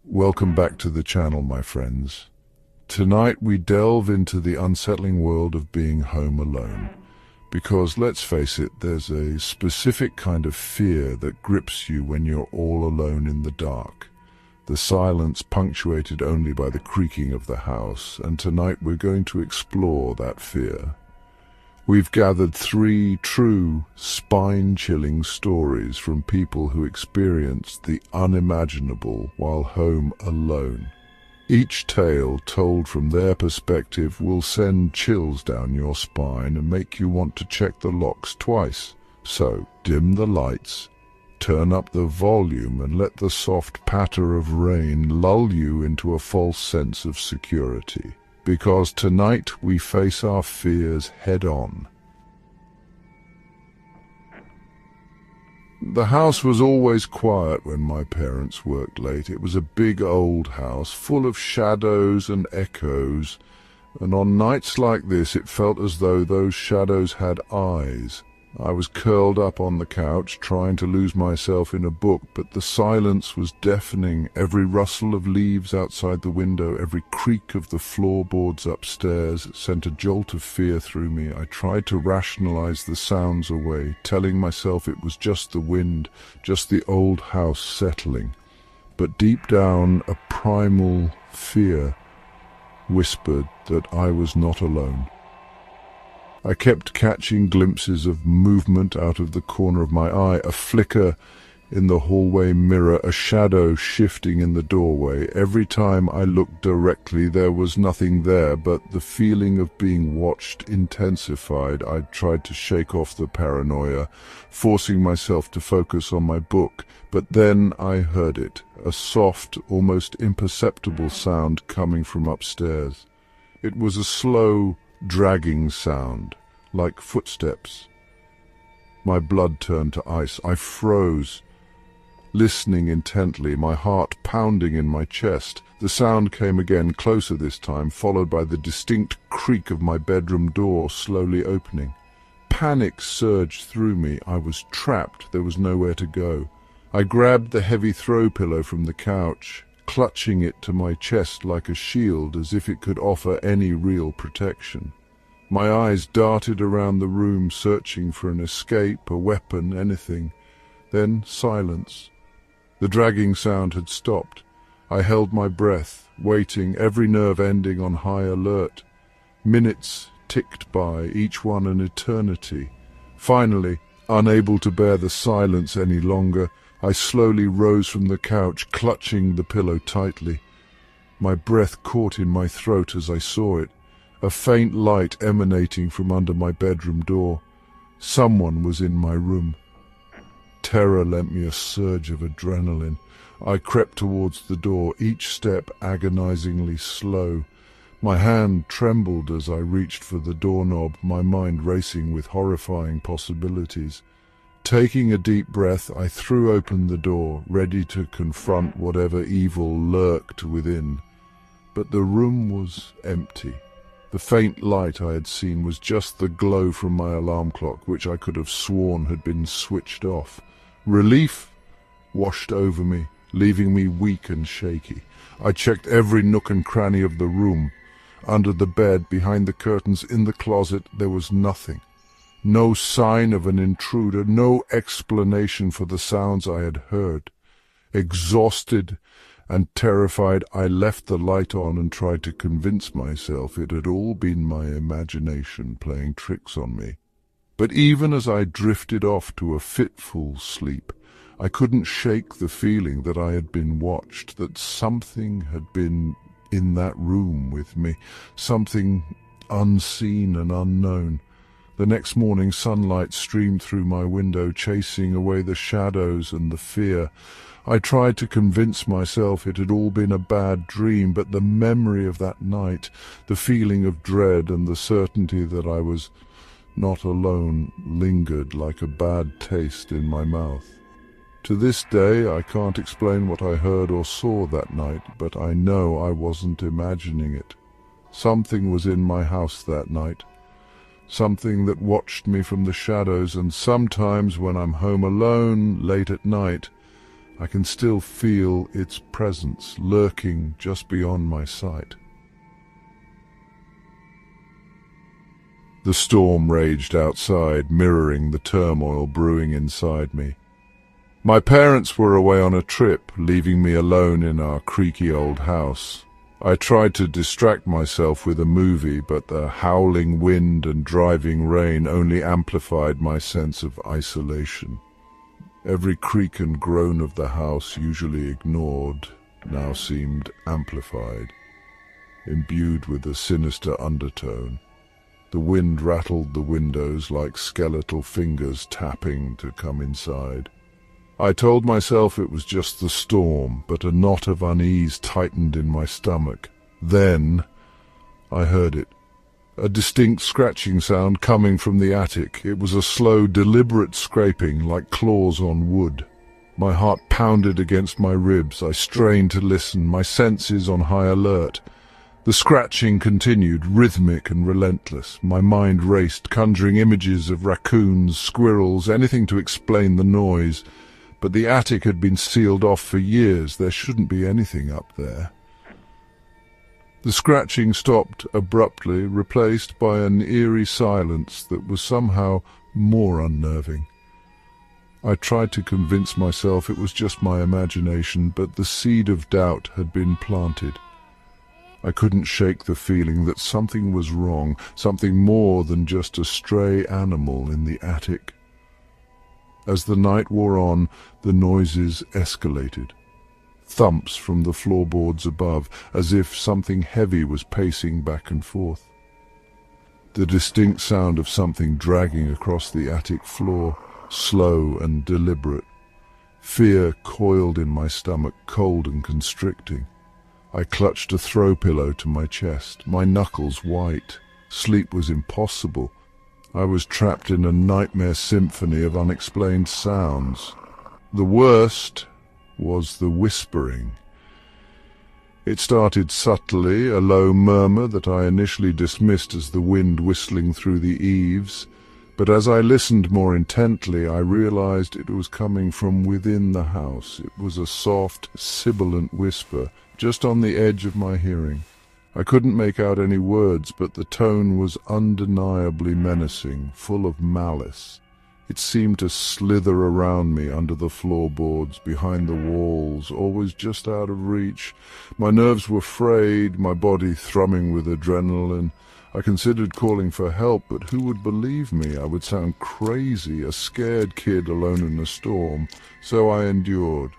Welcome back to the channel, my friends. Tonight we delve into the unsettling world of being home alone. Because let's face it, there's a specific kind of fear that grips you when you're all alone in the dark. The silence punctuated only by the creaking of the house, and tonight we're going to explore that fear. We've gathered 3 true, spine-chilling stories from people who experienced the unimaginable while home alone. Each tale, told from their perspective, will send chills down your spine and make you want to check the locks twice. So, dim the lights, turn up the volume, and let the soft patter of rain lull you into a false sense of security. Because tonight we face our fears head-on. The house was always quiet when my parents worked late. It was a big old house, full of shadows and echoes, and on nights like this it felt as though those shadows had eyes. I was curled up on the couch, trying to lose myself in a book, but the silence was deafening. Every rustle of leaves outside the window, every creak of the floorboards upstairs sent a jolt of fear through me. I tried to rationalize the sounds away, telling myself it was just the wind, just the old house settling. But deep down, a primal fear whispered that I was not alone. I kept catching glimpses of movement out of the corner of my eye, a flicker in the hallway mirror, a shadow shifting in the doorway. Every time I looked directly, there was nothing there, but the feeling of being watched intensified. I tried to shake off the paranoia, forcing myself to focus on my book, but then I heard it, a soft, almost imperceptible sound coming from upstairs. It was a slow, dragging sound, like footsteps. My blood turned to ice. I froze, listening intently, my heart pounding in my chest. The sound came again, closer this time, followed by the distinct creak of my bedroom door slowly opening. Panic surged through me. I was trapped. There was nowhere to go. I grabbed the heavy throw pillow from the couch, clutching it to my chest like a shield, as if it could offer any real protection. My eyes darted around the room, searching for an escape, a weapon, anything. Then silence. The dragging sound had stopped. I held my breath, waiting, every nerve ending on high alert. Minutes ticked by, each one an eternity. Finally, unable to bear the silence any longer, I slowly rose from the couch, clutching the pillow tightly. My breath caught in my throat as I saw it, a faint light emanating from under my bedroom door. Someone was in my room. Terror lent me a surge of adrenaline. I crept towards the door, each step agonizingly slow. My hand trembled as I reached for the doorknob, my mind racing with horrifying possibilities. Taking a deep breath, I threw open the door, ready to confront whatever evil lurked within. But the room was empty. The faint light I had seen was just the glow from my alarm clock, which I could have sworn had been switched off. Relief washed over me, leaving me weak and shaky. I checked every nook and cranny of the room. Under the bed, behind the curtains, in the closet, there was nothing. No sign of an intruder, no explanation for the sounds I had heard. Exhausted and terrified, I left the light on and tried to convince myself it had all been my imagination playing tricks on me. But even as I drifted off to a fitful sleep, I couldn't shake the feeling that I had been watched, that something had been in that room with me, something unseen and unknown. The next morning, sunlight streamed through my window, chasing away the shadows and the fear. I tried to convince myself it had all been a bad dream, but the memory of that night, the feeling of dread and the certainty that I was not alone, lingered like a bad taste in my mouth. To this day, I can't explain what I heard or saw that night, but I know I wasn't imagining it. Something was in my house that night. Something that watched me from the shadows, and sometimes when I'm home alone, late at night, I can still feel its presence lurking just beyond my sight. The storm raged outside, mirroring the turmoil brewing inside me. My parents were away on a trip, leaving me alone in our creaky old house. I tried to distract myself with a movie, but the howling wind and driving rain only amplified my sense of isolation. Every creak and groan of the house, usually ignored, now seemed amplified, imbued with a sinister undertone. The wind rattled the windows like skeletal fingers tapping to come inside. I told myself it was just the storm, but a knot of unease tightened in my stomach. Then I heard it. A distinct scratching sound coming from the attic. It was a slow, deliberate scraping, like claws on wood. My heart pounded against my ribs. I strained to listen, my senses on high alert. The scratching continued, rhythmic and relentless. My mind raced, conjuring images of raccoons, squirrels, anything to explain the noise. But the attic had been sealed off for years. There shouldn't be anything up there. The scratching stopped abruptly, replaced by an eerie silence that was somehow more unnerving. I tried to convince myself it was just my imagination, but the seed of doubt had been planted. I couldn't shake the feeling that something was wrong, something more than just a stray animal in the attic. As the night wore on, the noises escalated. Thumps from the floorboards above, as if something heavy was pacing back and forth. The distinct sound of something dragging across the attic floor, slow and deliberate. Fear coiled in my stomach, cold and constricting. I clutched a throw pillow to my chest, my knuckles white. Sleep was impossible. I was trapped in a nightmare symphony of unexplained sounds. The worst was the whispering. It started subtly, a low murmur that I initially dismissed as the wind whistling through the eaves, but as I listened more intently, I realized it was coming from within the house. It was a soft, sibilant whisper, just on the edge of my hearing. I couldn't make out any words, but the tone was undeniably menacing, full of malice. It seemed to slither around me under the floorboards, behind the walls, always just out of reach. My nerves were frayed, my body thrumming with adrenaline. I considered calling for help, but who would believe me? I would sound crazy, a scared kid alone in a storm. So I endured,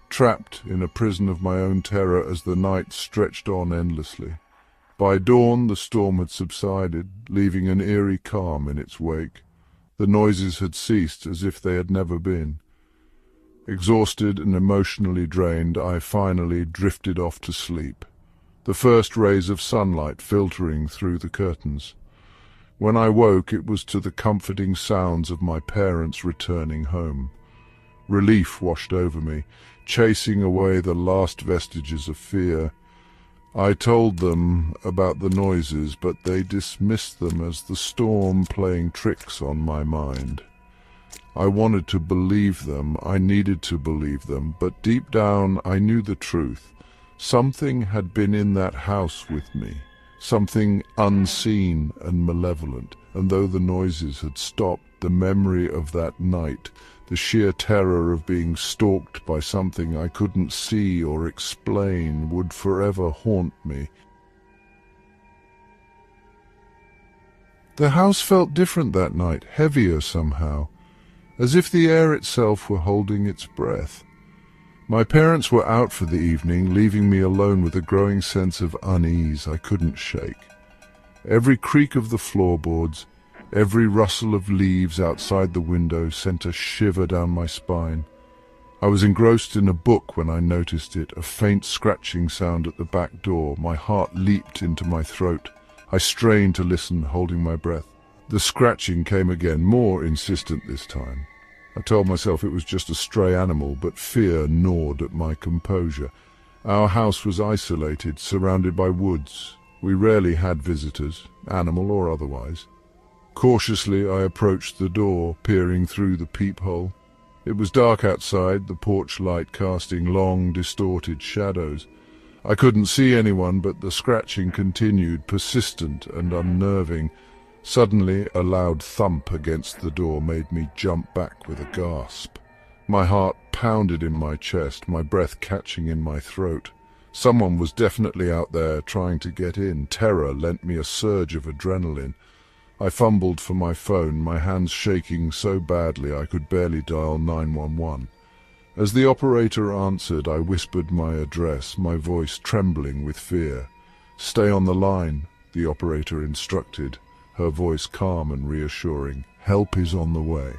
trapped in a prison of my own terror as the night stretched on endlessly. By dawn, the storm had subsided, leaving an eerie calm in its wake. The noises had ceased as if they had never been. Exhausted and emotionally drained, I finally drifted off to sleep, the first rays of sunlight filtering through the curtains. When I woke, it was to the comforting sounds of my parents returning home. Relief washed over me, chasing away the last vestiges of fear. I told them about the noises, but they dismissed them as the storm playing tricks on my mind. I wanted to believe them, I needed to believe them, but deep down I knew the truth. Something had been in that house with me, something unseen and malevolent, and though the noises had stopped, the memory of that night, the sheer terror of being stalked by something I couldn't see or explain, would forever haunt me. The house felt different that night, heavier somehow, as if the air itself were holding its breath. My parents were out for the evening, leaving me alone with a growing sense of unease I couldn't shake. Every creak of the floorboards, every rustle of leaves outside the window sent a shiver down my spine. I was engrossed in a book when I noticed it, a faint scratching sound at the back door. My heart leaped into my throat. I strained to listen, holding my breath. The scratching came again, more insistent this time. I told myself it was just a stray animal, but fear gnawed at my composure. Our house was isolated, surrounded by woods. We rarely had visitors, animal or otherwise. Cautiously I approached the door, peering through the peephole. It was dark outside, the porch light casting long, distorted shadows. I couldn't see anyone, but the scratching continued, persistent and unnerving. Suddenly, a loud thump against the door made me jump back with a gasp. My heart pounded in my chest, my breath catching in my throat. Someone was definitely out there trying to get in. Terror lent me a surge of adrenaline. I fumbled for my phone, my hands shaking so badly I could barely dial 911. As the operator answered, I whispered my address, my voice trembling with fear. "Stay on the line," the operator instructed, her voice calm and reassuring. "Help is on the way."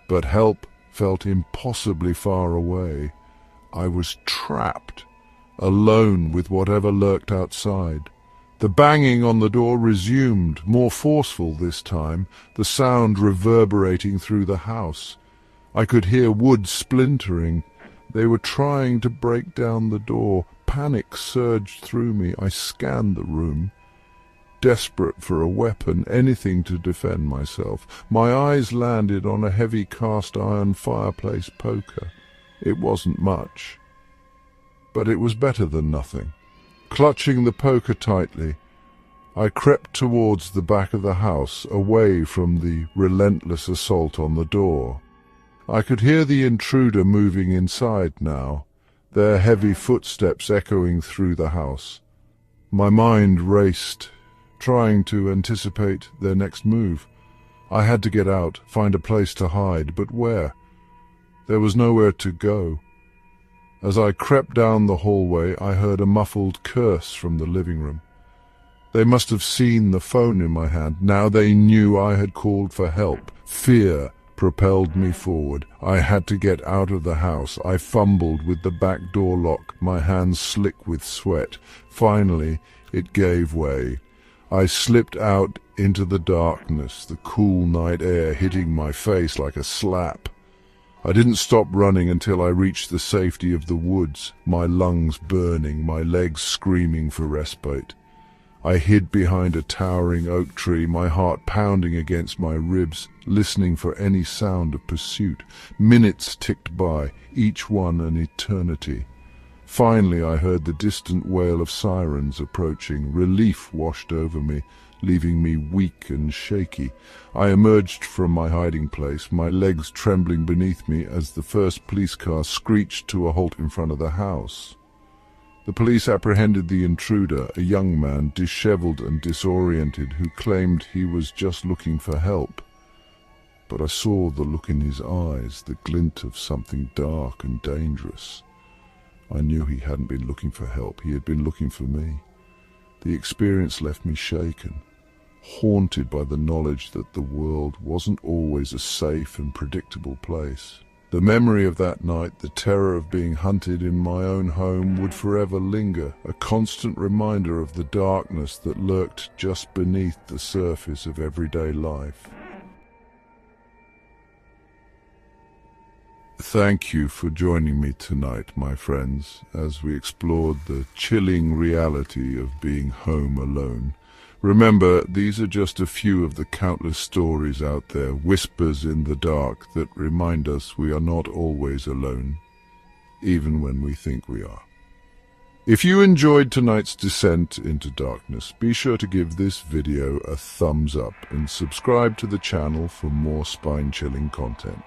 But help felt impossibly far away. I was trapped, alone with whatever lurked outside. The banging on the door resumed, more forceful this time, the sound reverberating through the house. I could hear wood splintering. They were trying to break down the door. Panic surged through me. I scanned the room, desperate for a weapon, anything to defend myself. My eyes landed on a heavy cast-iron fireplace poker. It wasn't much, but it was better than nothing. Clutching the poker tightly, I crept towards the back of the house, away from the relentless assault on the door. I could hear the intruder moving inside now, their heavy footsteps echoing through the house. My mind raced, trying to anticipate their next move. I had to get out, find a place to hide, but where? There was nowhere to go. As I crept down the hallway, I heard a muffled curse from the living room. They must have seen the phone in my hand. Now they knew I had called for help. Fear propelled me forward. I had to get out of the house. I fumbled with the back door lock, my hands slick with sweat. Finally, it gave way. I slipped out into the darkness, the cool night air hitting my face like a slap. I didn't stop running until I reached the safety of the woods, my lungs burning, my legs screaming for respite. I hid behind a towering oak tree, my heart pounding against my ribs, listening for any sound of pursuit. Minutes ticked by, each one an eternity. Finally, I heard the distant wail of sirens approaching. Relief washed over me, leaving me weak and shaky. I emerged from my hiding place, my legs trembling beneath me as the first police car screeched to a halt in front of the house. The police apprehended the intruder, a young man, disheveled and disoriented, who claimed he was just looking for help. But I saw the look in his eyes, the glint of something dark and dangerous. I knew he hadn't been looking for help, he had been looking for me. The experience left me shaken, haunted by the knowledge that the world wasn't always a safe and predictable place. The memory of that night, the terror of being hunted in my own home, would forever linger, a constant reminder of the darkness that lurked just beneath the surface of everyday life. Thank you for joining me tonight, my friends, as we explored the chilling reality of being home alone. Remember, these are just a few of the countless stories out there, whispers in the dark, that remind us we are not always alone, even when we think we are. If you enjoyed tonight's descent into darkness, be sure to give this video a thumbs up and subscribe to the channel for more spine-chilling content.